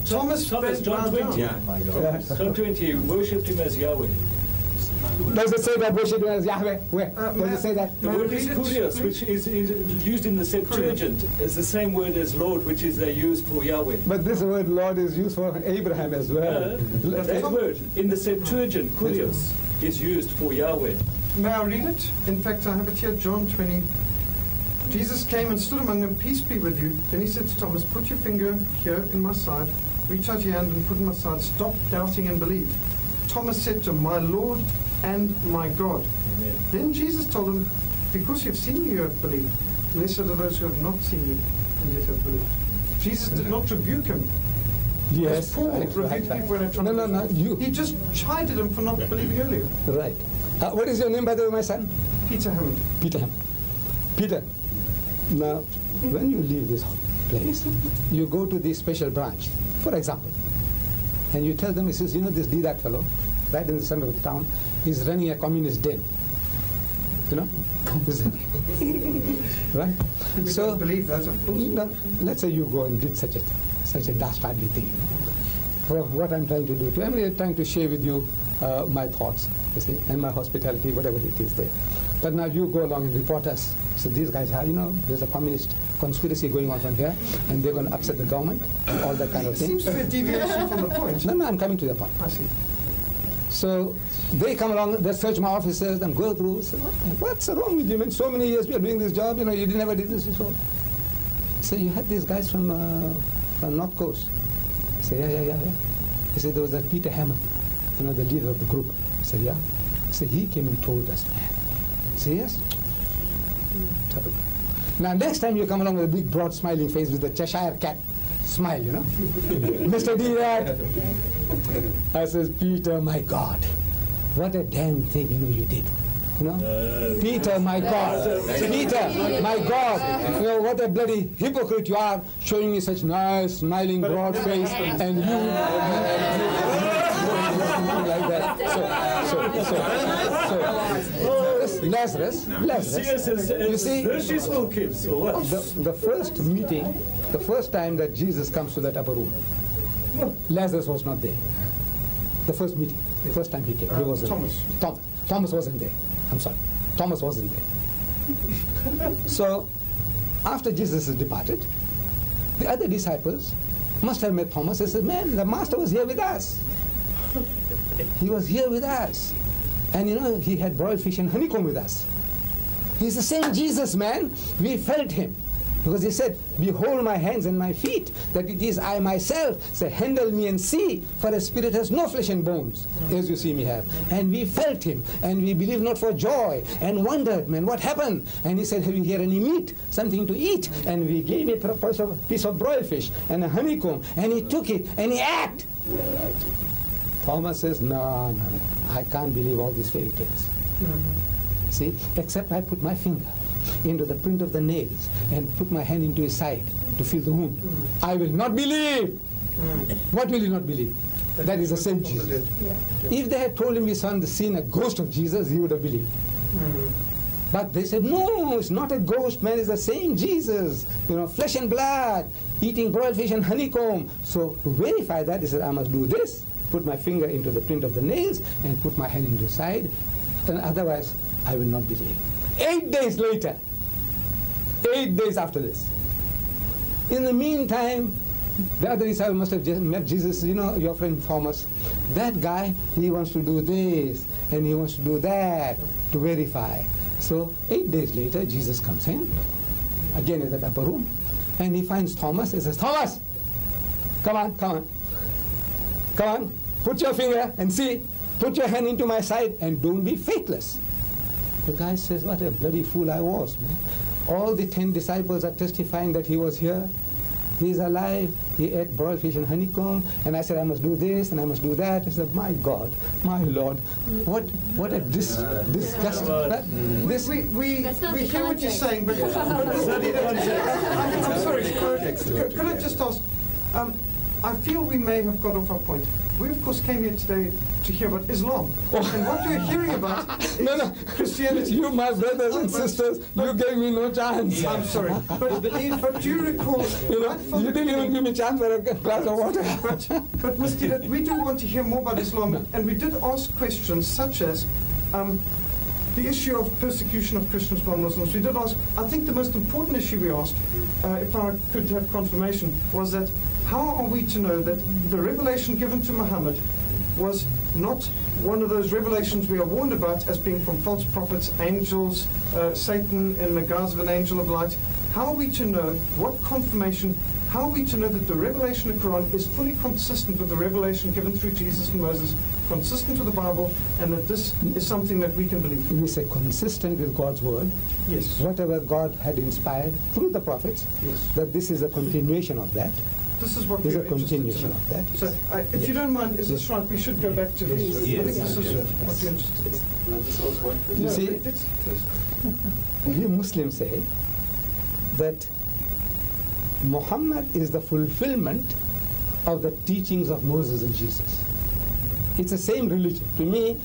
Thomas, John 20. John 20, worshipped him as Yahweh. Does it say that worship as Yahweh? Where? Does it say that? The word is kurios, which is used in the Septuagint, is the same word as Lord, which is used for Yahweh. But this word Lord is used for Abraham as well. That word in the Septuagint, kurios, is used for Yahweh. May I read it? In fact, I have it here, John 20. Jesus came and stood among them, peace be with you. Then he said to Thomas, put your finger here in my side, reach out your hand and put it in my side, stop doubting and believe. Thomas said to him, my Lord and my God. Amen. Then Jesus told him, because you've seen me, you have believed. Blessed are those who have not seen me and yet have believed. Jesus did not rebuke him. Yes. As Paul rebuked people when they're trying to you. He just chided him for not believing earlier. Right. What is your name, by the way, my son? Peter Hammond. Peter Hammond. Peter, now, when you leave this place, you go to the special branch, for example, and you tell them, he says, you know, this Deedat fellow, right in the center of the town, he's running a communist den. You know? Right? We don't believe that, of course. No, let's say you go and did such a dastardly thing. For what I'm trying to do, I'm trying to share with you my thoughts, you see, and my hospitality, whatever it is there. But now you go along and report us. So these guys have, you know, there's a communist conspiracy going on from here, and they're going to upset the government, and all that kind of thing. It seems to be a deviation from the point. No, I'm coming to the point. I see. So they come along, they search my offices and go through. Say, what's wrong with you, man? So many years we are doing this job, you know, you never did this before. So you had these guys from North Coast. I say, yeah. He said, there was that Peter Hammond, you know, the leader of the group. I said, yeah. He said, he came and told us, man. I said, yes. Now, next time you come along with a big, broad, smiling face with the Cheshire cat smile, you know. Mr. Deedat. I says, Peter, my God, what a damn thing, you know, you did. You know? Peter, my God. Peter, my God. You know, what a bloody hypocrite you are, showing me such nice, smiling, broad face, and you like that. So Lazarus, you see, the first meeting, the first time that Jesus comes to that upper room, Lazarus was not there. The first meeting, the first time he came, he wasn't there. Thomas wasn't there. I'm sorry, Thomas wasn't there. So, after Jesus has departed, the other disciples must have met Thomas and said, man, the master was here with us. He was here with us. And you know, he had broiled fish and honeycomb with us. He's the same Jesus, man. We felt him. Because he said, behold my hands and my feet, that it is I myself. Say, handle me and see, for a spirit has no flesh and bones, as you see me have. And we felt him, and we believed not for joy, and wondered, man, what happened? And he said, have you here any meat, something to eat? And we gave him a piece of broiled fish and a honeycomb, and he took it, and he ate. Thomas says, no, I can't believe all these fairy tales. See, except I put my finger into the print of the nails and put my hand into his side to feel the wound. I will not believe. What will you not believe? That is the same Jesus. If they had told him we seen a ghost of Jesus, he would have believed. But they said, no, it's not a ghost, man, it's the same Jesus. You know, flesh and blood, eating broiled fish and honeycomb. So to verify that, he said, I must do this, put my finger into the print of the nails and put my hand into his side, and otherwise I will not believe. 8 days later, 8 days after this, in the meantime, the other disciple must have just met Jesus, you know, your friend Thomas. That guy, he wants to do this, and he wants to do that to verify. So 8 days later, Jesus comes in, again in that upper room, and he finds Thomas and says, Thomas, come on, put your finger and see, put your hand into my side and don't be faithless. The guy says, what a bloody fool I was, man. All the 10 disciples are testifying that he was here. He's alive. He ate broiled fish and honeycomb. And I said, I must do this and I must do that. I said, my God, my Lord, what a disgusting. We hear what you're saying, but I'm sorry, could I just ask, I feel we may have got off our point. we of course came here today to hear about Islam. And what we're hearing about is Christianity. You, my brothers and sisters, you gave me no chance. I'm sorry. But do you recall... You didn't even give me a chance for a glass of water. But Ms. Deedat, we do want to hear more about Islam, and we did ask questions such as the issue of persecution of Christians by Muslims. We did ask, I think the most important issue we asked, if I could have confirmation, was that how are we to know that the revelation given to Muhammad was not one of those revelations we are warned about as being from false prophets, angels, Satan in the guise of an angel of light? How are we to know what confirmation, how are we to know that the revelation of the Quran is fully consistent with the revelation given through Jesus and Moses, consistent with the Bible, and that this is something that we can believe? We say consistent with God's word. Yes. Whatever God had inspired through the prophets, yes, that this is a continuation of that. This is what we're interested continuation in. of that. So, if you don't mind, is this right? We should go back to this. Yes. I think this is what you're interested in. You see, we Muslims say that Muhammad is the fulfillment of the teachings of Moses and Jesus. It's the same religion. To me,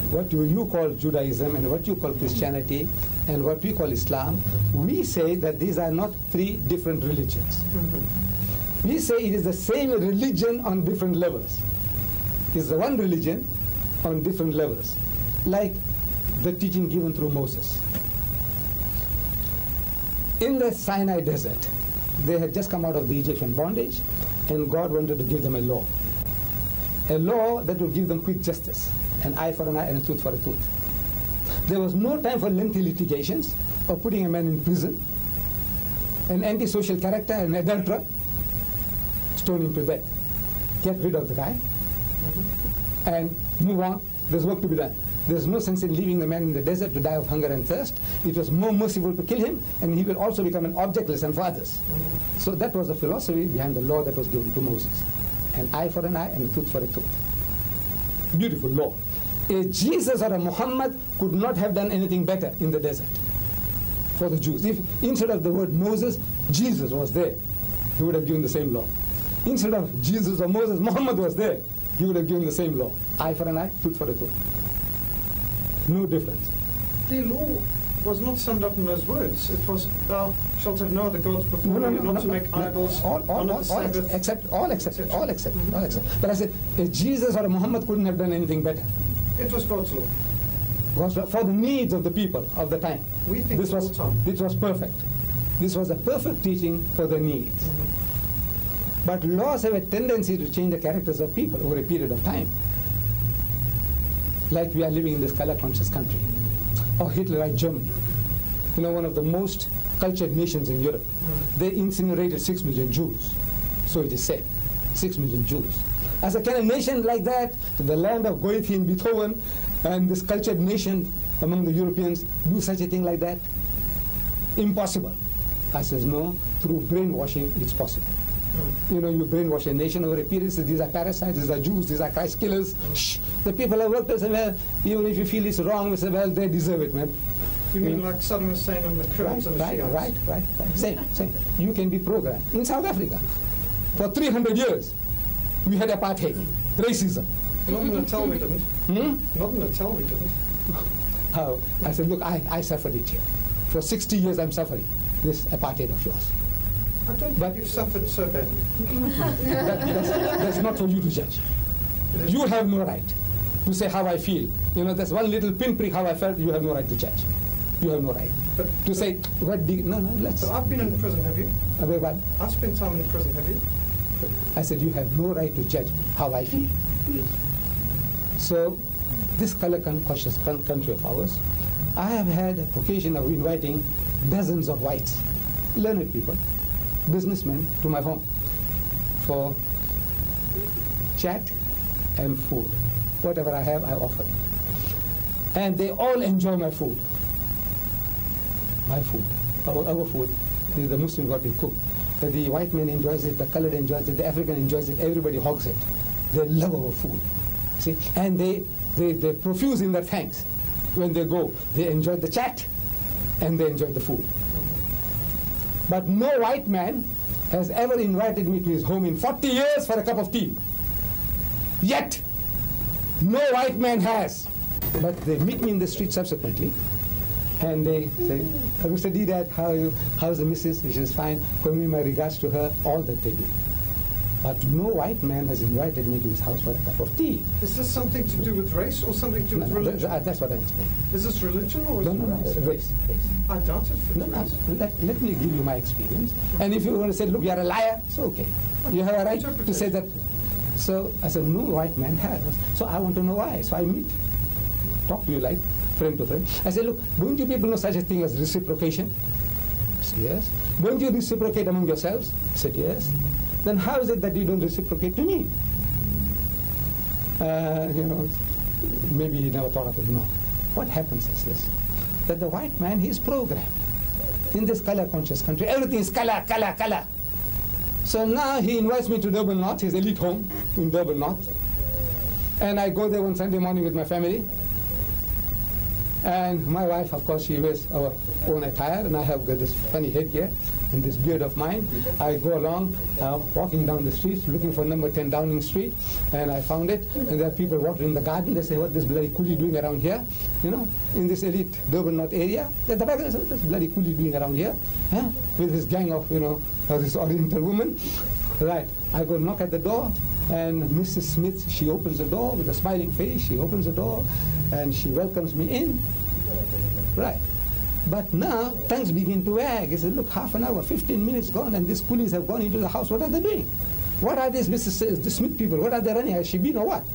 what you call Judaism and what you call Christianity and what we call Islam, we say that these are not three different religions. We say it is the same religion on different levels. It's the one religion on different levels, like the teaching given through Moses. In the Sinai desert, they had just come out of the Egyptian bondage, and God wanted to give them a law that would give them quick justice, an eye for an eye and a tooth for a tooth. There was no time for lengthy litigations or putting a man in prison. An antisocial character, an adulterer, stone him to death. Get rid of the guy and move on. There's work to be done. There's no sense in leaving the man in the desert to die of hunger and thirst. It was more merciful to kill him, and he will also become an object lesson for others. So that was the philosophy behind the law that was given to Moses. An eye for an eye and a tooth for a tooth. Beautiful law. A Jesus or a Muhammad could not have done anything better in the desert for the Jews. If instead of the word Moses, Jesus was there, he would have given the same law. Instead of Jesus or Moses, Muhammad was there, he would have given the same law. Eye for an eye, tooth for a tooth. No difference. The law was not summed up in those words. It was, thou shalt have no other gods before me, not to make idols, honor the Sabbath. All except. But I said, a Jesus or a Muhammad couldn't have done anything better. It was God's law. Was for the needs of the people of the time. We think this was perfect. This was a perfect teaching for the needs. But laws have a tendency to change the characters of people over a period of time. Like we are living in this color-conscious country, or Hitlerite Germany. You know, one of the most cultured nations in Europe. They incinerated 6 million Jews. So it is said, 6 million Jews. As a kind of nation like that, the land of Goethe and Beethoven, and this cultured nation among the Europeans, do such a thing like that? Impossible. I says, no, through brainwashing, it's possible. You know, you brainwash a nation over a period, say, these are parasites, these are Jews, these are Christ killers. Shh. The people have worked and say, well, even if you feel it's wrong, we say, well, they deserve it, man. You mean like Saddam Hussein and the Kurds and the Shiites? Right. Same. You can be programmed. In South Africa, for 300 years, we had apartheid, racism. Not in Natal we didn't. Not in Natal we didn't. How? I said, look, I suffered it here. For 60 years I'm suffering this apartheid of yours. I don't think you've suffered so badly. That's not for you to judge. You have no right to say how I feel. You know, that's one little pinprick how I felt, you have no right to judge. You have no right. To say, let's... But I've been in prison, have you? What? I've spent time in prison, have you? I said, you have no right to judge how I feel. So, this color-conscious country of ours, I have had occasion of inviting dozens of whites, learned people, businessmen, to my home for chat and food. Whatever I have, I offer. And they all enjoy my food. My food, our food, is the Muslim what we cook. The white man enjoys it, the colored enjoys it, the African enjoys it, everybody hogs it. They love our food. See? And they profuse in their thanks when they go. They enjoy the chat and they enjoy the food. But no white man has ever invited me to his home in 40 years for a cup of tea. Yet, no white man has. But they meet me in the street subsequently, and they say, Mr. Deedat, how are you? How's the missus? She says, fine. Convey my regards to her, all that they do. But no white man has invited me to his house for a cup of tea. Is this something to do with race or something to do with religion? That's what I'm saying. Is this religion or is it race? Race. I doubt it. Let me give you my experience. And if you want to say, look, you're a liar, it's okay. You have a right to say that. So I said, no white man has. So I want to know why. So I meet, talk to you like friend to friend. I said, look, don't you people know such a thing as reciprocation? I said, yes. Don't you reciprocate among yourselves? I said, yes. Then how is it that you don't reciprocate to me? Maybe he never thought of it. No. What happens is this, that the white man, he is programmed in this color-conscious country. Everything is color, color, color. So now he invites me to Durban North, his elite home in Durban North. And I go there one Sunday morning with my family. And my wife, of course, she wears our own attire, and I have got this funny headgear and this beard of mine. I go along, walking down the streets, looking for number 10 Downing Street, and I found it. And there are people watering the garden. They say, what this bloody coolie doing around here? In this elite Durban North area. At the back, they say, this bloody coolie doing around here? With his gang of, this Oriental woman. Right. I go knock at the door, and Mrs. Smith, she opens the door with a smiling face. She opens the door, and she welcomes me in. Right. But now, tongues begin to wag. He said, look, half an hour, 15 minutes gone, and these coolies have gone into the house. What are they doing? What are these the Smith people? What are they running? Has she been or what?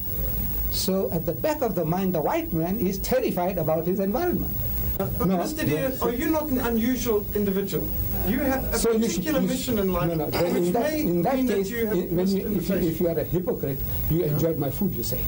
So at the back of the mind, the white man is terrified about his environment. But Mr. Deedat, are you not an unusual individual? You have a particular mission in life, which may mean that you have missed invitation. If you are a hypocrite, you enjoyed my food, you say.